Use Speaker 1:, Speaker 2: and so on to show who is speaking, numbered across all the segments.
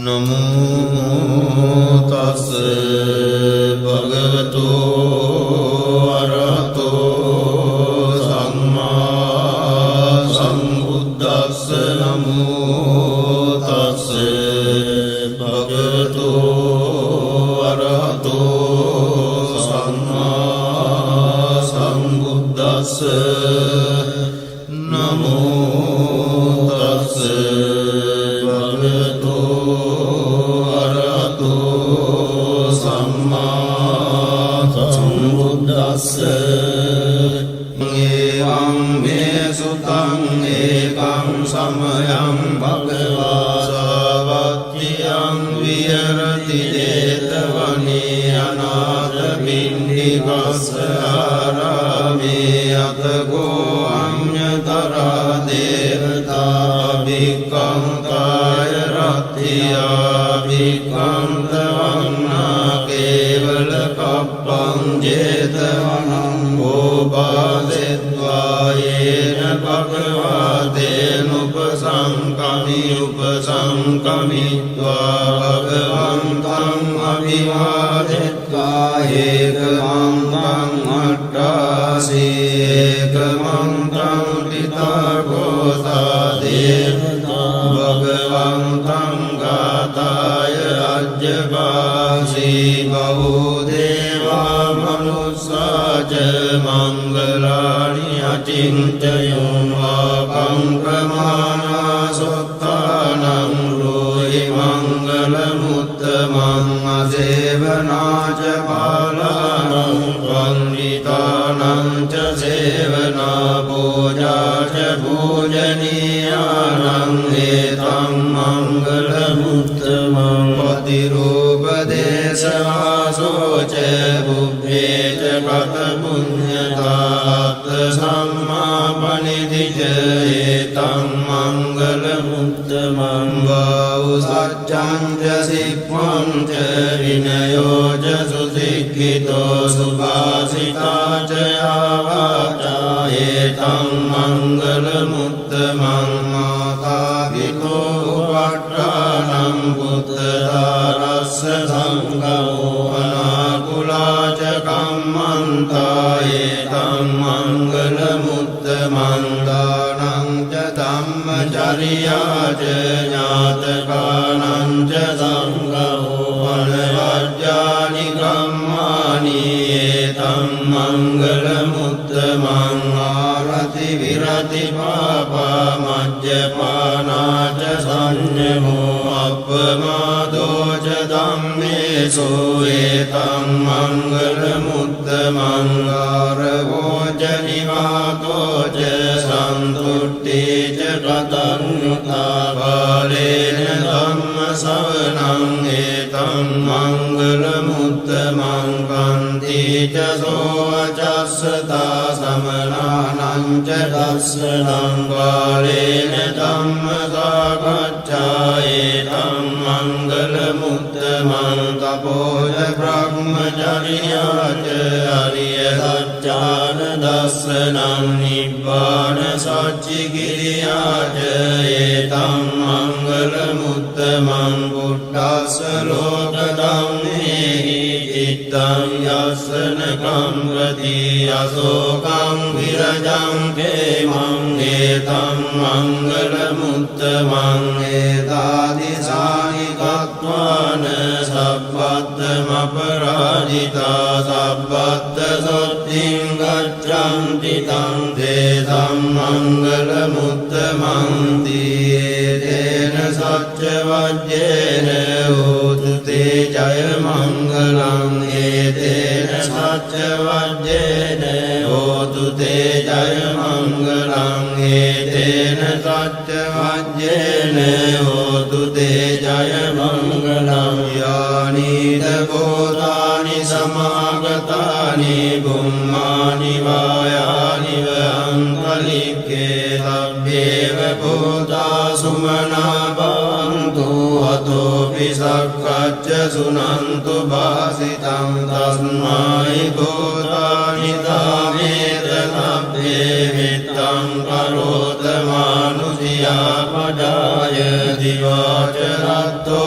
Speaker 1: नमो तस्से भगवतो अरहतो सम्मा सम्बुद्धस्से नमो तस्से भगवतो अरहतो सम्मा सम्बुद्धस्से नमो तस्से एवं मे सुतं एकं समयं भगवा सावत्यं विहरति जेतवने अनाथपिण्डिकस्य आरामे अतको अन्यतरा देवता भिक्खं कायरत्या भिक्खं तवन्ना केवलकप्पं जेतवनं उपासित्वा येन भगवतेनुपसंकमित्वा भगवन्तं अभिवादित्वा एकमन्त्रं अट्टासि एकमन्त्रं पितृगोता देवता भगवन्तं गाताय अज्यवासि बहुदेवा मनुष्या च मङ्गलानि अचिन्तयन् वापं प्रमाणा सुत्तानं ब्रूहि मङ्गलमुत्तमम् असेवना च बालानां पण्डितानां च सेवना पूजा च पूजनीयानां एतं मङ्गलमुत्तमम् पतिरूपदेशवासो च बुद्धे च कथपुण्यतात् सम्मापनिधि च एतं मङ्गलमुत्तमं बहुसत्यं च शिक्वं च विनयो च सुशिक्षितो सुभाषिता च आवाचा एतं मङ्गलमुत्तमं मातापितो पट्टानं पुत्रदारस्य सङ्गो अनाकुला च कम्मन्ता एतं मङ्गलमुत्तमं दानं च धम्मचर्या च ज्ञातकानां च सङ्गो अनवर्ज्यानि कर्माणि एतं मङ्गलमुत्तमं आरति विरति पापमद्यपाना च संयमो अपमादो च धम्मेषु एतं मङ्गलमुत्तमं गारवो च निवातो च सन्तुष्टि च कृतज्ञता फलेन धम्मश्रवणं एतं मङ्गलमुत्तमं कान्ति च सोऽवचस्सता समनानं च दर्शनं फलेन धम्मसागच्छा एतं मङ्गलमुत्तमं तपो च ब्रह्मचर्या च हरियसच्चानदर्शनं निब्बाणसच्चिक्रिया च एतं मङ्गलमुत्तमं बुद्धस्य लोकधम्मेहि चित्तं यस्सनकं प्रति अशोकं विरजं क्षेमं एतं मङ्गलमुत्तमं एतादृशानि गत्वान सब्बद्धमपराजिता सब्बद्धशुद्धिं गच्छन्ति तं तेषां मङ्गलमुत्तमं तेन सत्यवज्रेण होतु ते जयमङ्गलम् एतेन सत्यवज्रेण होतु ते जयमङ्गलम् एतेन सत्यवज्रेण होतु ते जयमङ्गलम् यानि भूतानि समागतानि भूमानि वायानि वहन्तलिके तव्येव भूता सुमना भवन्तु अतोऽपि सख्यच्च सुनन्तु भासितं तस्मै भूतानि तामेत तव्ये वित्तं करोत मानुषिया पदाय दिवाच रत्तो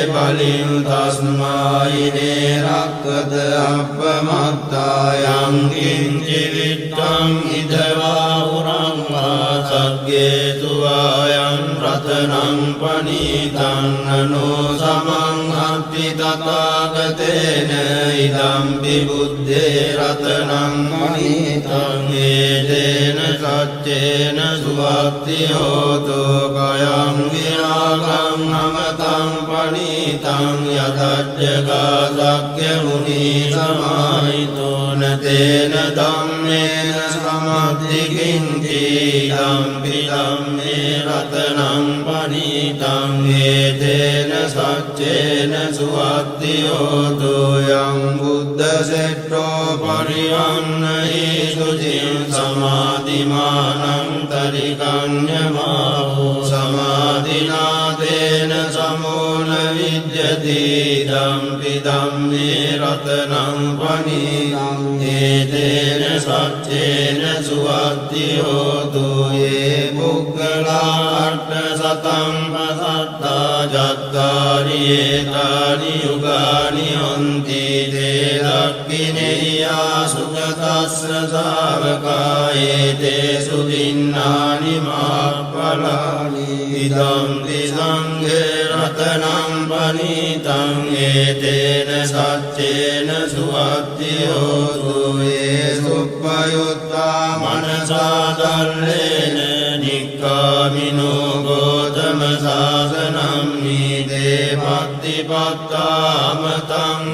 Speaker 1: බලින් තස්මායිනේ රක්කත අපමත්තායං කිංචි විත්තං ඉදවා උරංවා සග්ගේතු ආයං රතනං පනීතං නනෝ සමං අත්ති තථාගතේන ඉදම්පි බුද්දේ රතනං පනීතං ඒතේන සච්චේන සුවත්ති හෝතු කයං විරාගං නමතං පනීතං යතජ්ජගා සක්්‍ය මුනි සමාහිතෝන තේන ධම්මේන සමද්දි කිංචි ධම්පි ධම්මේ රතනං පනීතං ඒතේන සච්චේන සුවත්ති හෝතු යං බුද්ධ සෙට්ඨෝ පරිවන්නහි සුචිං සමාධිමානං තරිකඤ්ඤමාහෝ සමාධිනාතේන සමෝන විජ්ජති ධම්පි ධම්මේ රතනං පනීතං ඒතේන සච්චේන සුවත්ති හෝතු යේ පුග්ගලා අට්ඨ සතං පසත්තා ජත්තාරි ඒතානි යුගානි හොන්ති තේ දක්ඛිනේයා සුගතස්ස ශාවකායේ තේසු දින්නානි මාප්පලානි ඉදම්පි සංඝේ රතනං පනීතං ඒතේන සච්චේන සුවත්ති හෝතු යේ සුප්පයුත්තා මනසා දල්ලේන නික්ඛාමිනෝ ගෝතම සාසනං නීතේ පත්තිපත්තාමතං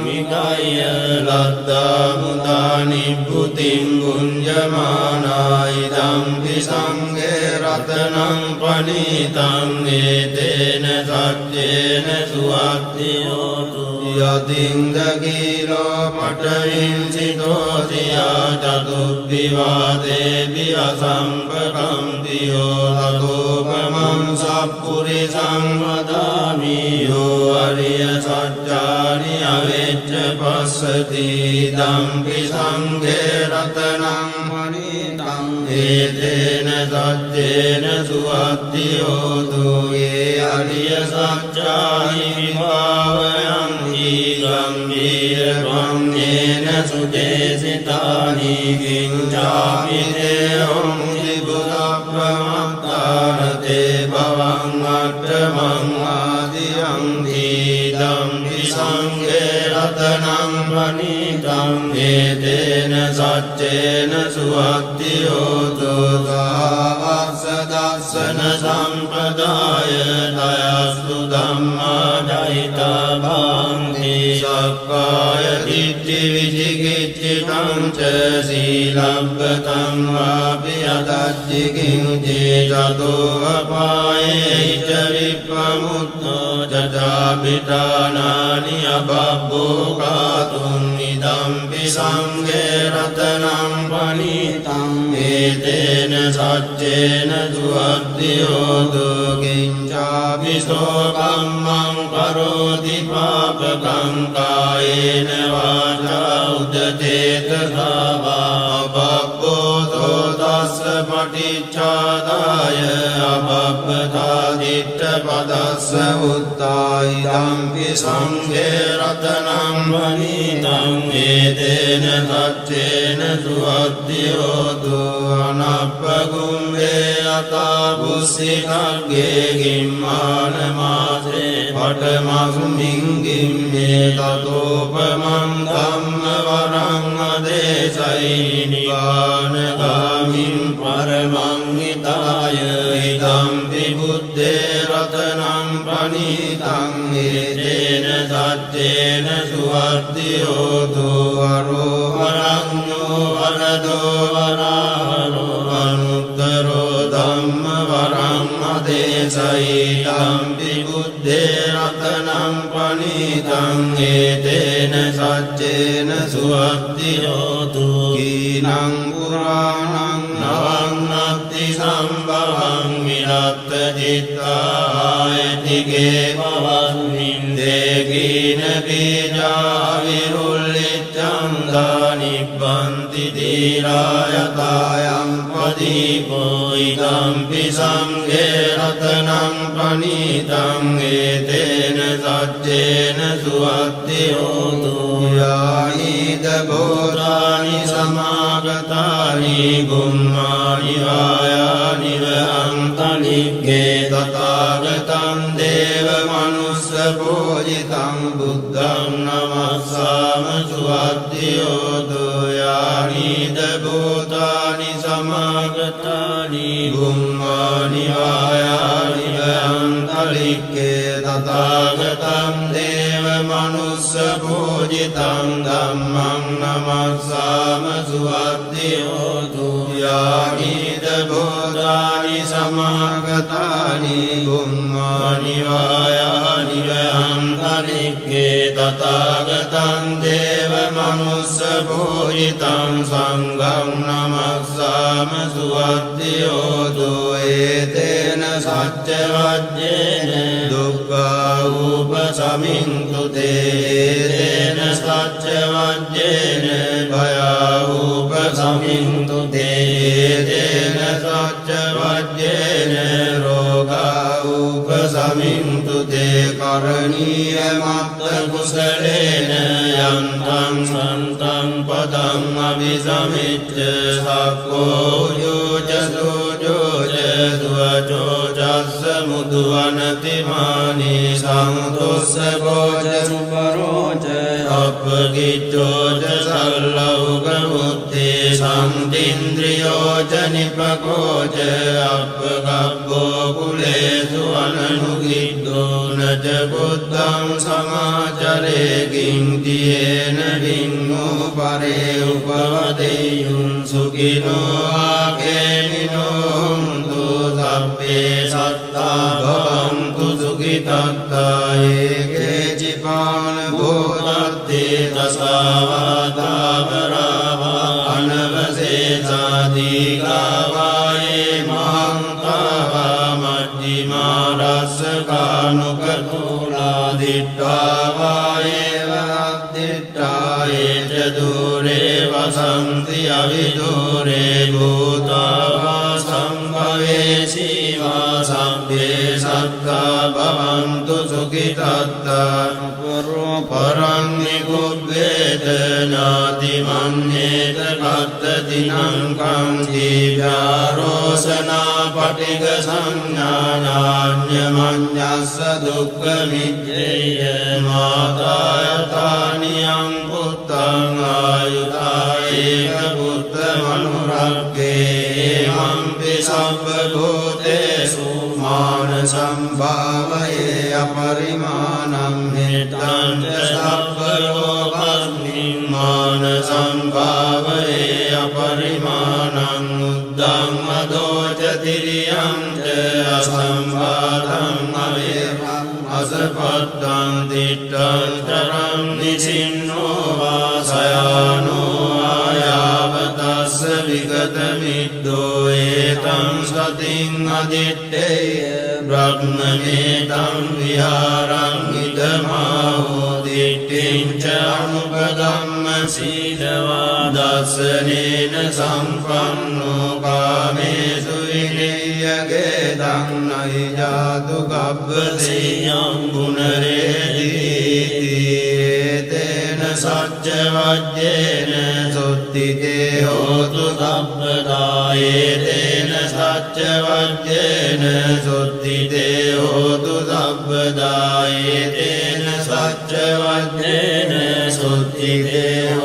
Speaker 1: විකය්‍ය ලද්දා මුදා නිබ්බුතිං ගුඤ්ජමානායි ධම්පි සංඝේ රතනං පනීතං ඒතේන සච්චේන සුවත්ති හෝතු යතින්ද කීලෝ පඨවින් සිතෝසියා චතුබ්බිවාදේපි අසම්පකම්තියෝ තතෝපමං සප්පුරිසං වදාමි යෝ අරිය සත්‍යානි අවෙච්ච පස්සති ධම්පි සංඝේ රතනං පනීතං ඒතේන සච්චේන සුවත්ති හෝතු යේ අරිය සත්‍යානි විභාවයං ගම්භීර වන්නේන සුදේසිතානි කිංචාමි දේවං ත්‍රිපුරප්‍රමත්තානතේ භවං අට්ඨමං ආදියං ධම්පි සංඝේ රතනං පනීතං ඒතේන සච්චේන සුවත්ති හෝතු සාවස්ස දස්සන සම්පදාය දයස්තු ධම්මා දයිතා භාන්ති සක්කාය දිට්ඨි විචිකිච්ඡිතං ච සීලබ්බතං වාපි අදච්චි කිංචේ චතෝ අපායේ ච විප්පමුත්තෝ චාපිතානානි අබබ්බෝ කාතුං ඉදම්පි සංඝේ රතනං පනීතං ඒතේන සච්චේන සුවත්ති හෝතු කිංචාපි සෝකම්මං කරෝති පාපකං කායේන වාචා උදචේතසා වා අබබ්බෝ තස්ස පටිච්චාදාය අබබ්බතා දිට්ඨ පදස්ස උත්තායි ධම්පි සංඝේ රතනං පනීතං ඒතේන සච්චේන සුවත්ති හෝතු අනප්පගුම්භේ අතා බුස්සිකග්ගේ ගිම්මාන මාසේ පඨමස්මින් ගිම්මේ තතෝපමං ධම්ම වරං අදේශයි නිවානගාමින් පරමං හිතාය ඉදම්පි බුද්දේ රතනං පනීතං ඒතේන සච්චේන සුවත්ති හෝතු අරෝහරඤ්ඤෝ වරදෝ වරාහරෝ අනුත්තරෝ ධම්ම වරං අදේශයි ධම්පි බුද්දේ රතනං පනීතං ඒතේන සච්චේන සුවත්ති හෝතු කීනං පුරාණං නවං නත්ති සම්භවං විරත්ත චිත්තායතිගේ භවස්මින් දේගීන බීජා විරුල්ලිච්ඡං දානිබ්බන්ති දීරායතායං පදීපෝ ඉදම්පි සංඝේ රතනං පනීතං ඒතේන සච්චේන සුවත්තියෝතු යානිද බෝධානි සමාගතානි ගුම්මානි වායානි වහන්තලික්කේ තථාගතං දේව මනුස්ස පූජිතං බුද්ධං නමස්සාම සුවත්තියෝතු යානිද බෝධානි සමාගතානි ගුම්මානි වායානි වහන්තලික්කේ තථාගතං දේව මනුස්ස පූජිතං ධම්මං නමස්සාම සුවත්තියෝතු යානිද බෝධානි සමාගතානි ගුම්මානි වායානි වහන්තලික්කේ තථාගතං දේව මනුස්ස පූජිතං සංඝං නමස්සාම සුවත්තියෝතු ඒතේන සච්ච වජ්ජේන දුක්ඛා උපසමින්තු තේන සච්ච වජ්ජේන භයා උපසමින්තු තේන සච්ච වජ්ජේන රෝගා උපසමින්තු තේ කරණීය මත්ත කුසලේන යන්තං සන්තං පදං අபிසමිච්ඡ සක්ඛෝ යෝච සෝජෝච දුවචෝ චස්ස මුදුවනතිමානි සංතොස්ස බෝච සුපරෝච අපගිච්ඡෝච සල්ලෞක මුත්තේ සම්තින්ද්‍රියෝච නිපකෝච අපගබ්බෝ කුලේසු අනනුගිද්දෝ නච බුද්ධං සමාචරේ කිංතියේන වින්නෝ පරේ උපවදෙයුන් සුඛිනෝ ආකේමිනෝ සබ්බේ සත්තා භවන්තු සුඛිතත්තා ඒකේ චිපාන භූතත්තේ දසාවාදා පරාවා අනවසේසාදීගාවායේ මහන්තාවා මජ්ජිමා රස්සකානුකතුලා දිට්ඨාවායේ වද්දිට්ඨායේ ච දුරේ වසන්ති අවිදුරේ භූතාවා සම්භවේසීවා සම්භේ සත්තා භවන්තු සුඛිතත්තා පරං නිකුබ්බේත ඥාති මන්නේත කත්තතිනං කං දීව්‍යාරෝසනා පටිග සංඥාඤ්ඤමඤ්ඤස්ස දුක්ඛ මිච්ඡේය මාතායතානියං පුත්තං ආයුතායේක පුත්ත මනුරග්ගේ මම්පි සබ්බ භූතේසු මාන සම්භාවයේ අපරිමාණං මෙත්තං සබ්බ ලෝකස්මින් මාන සම්භාවයේ අපරිමාණං උද්දං මදෝච තිරියං ච අසම්භාතං අවේවං අසපත්තං දිට්ඨං තරං නිසින්නෝ වාසයානෝ ආයාවතස්ස විගත මිද්දෝ ඒතං සතින් අදිත්තේය බ්‍රහ්මමේතං විහාරං ඉදමාහෝ දිට්ඨිං ච අනුපගම්ම සීලවා දස්සනේන සම්පන්නෝ කාමේසු විනය්‍යගේ දන්නයි ජාතු කබ්බසේයං පුනරේදීති තේන සච්ච වජ්ජේන සුත්තිතේ හෝතු සබ්බදායේ තේන සච්ච වජ්ජේන සුත්තිතේ හෝතු සබ්බදායේ තේන සච්ච වජ්ජේන සුත්තිතේ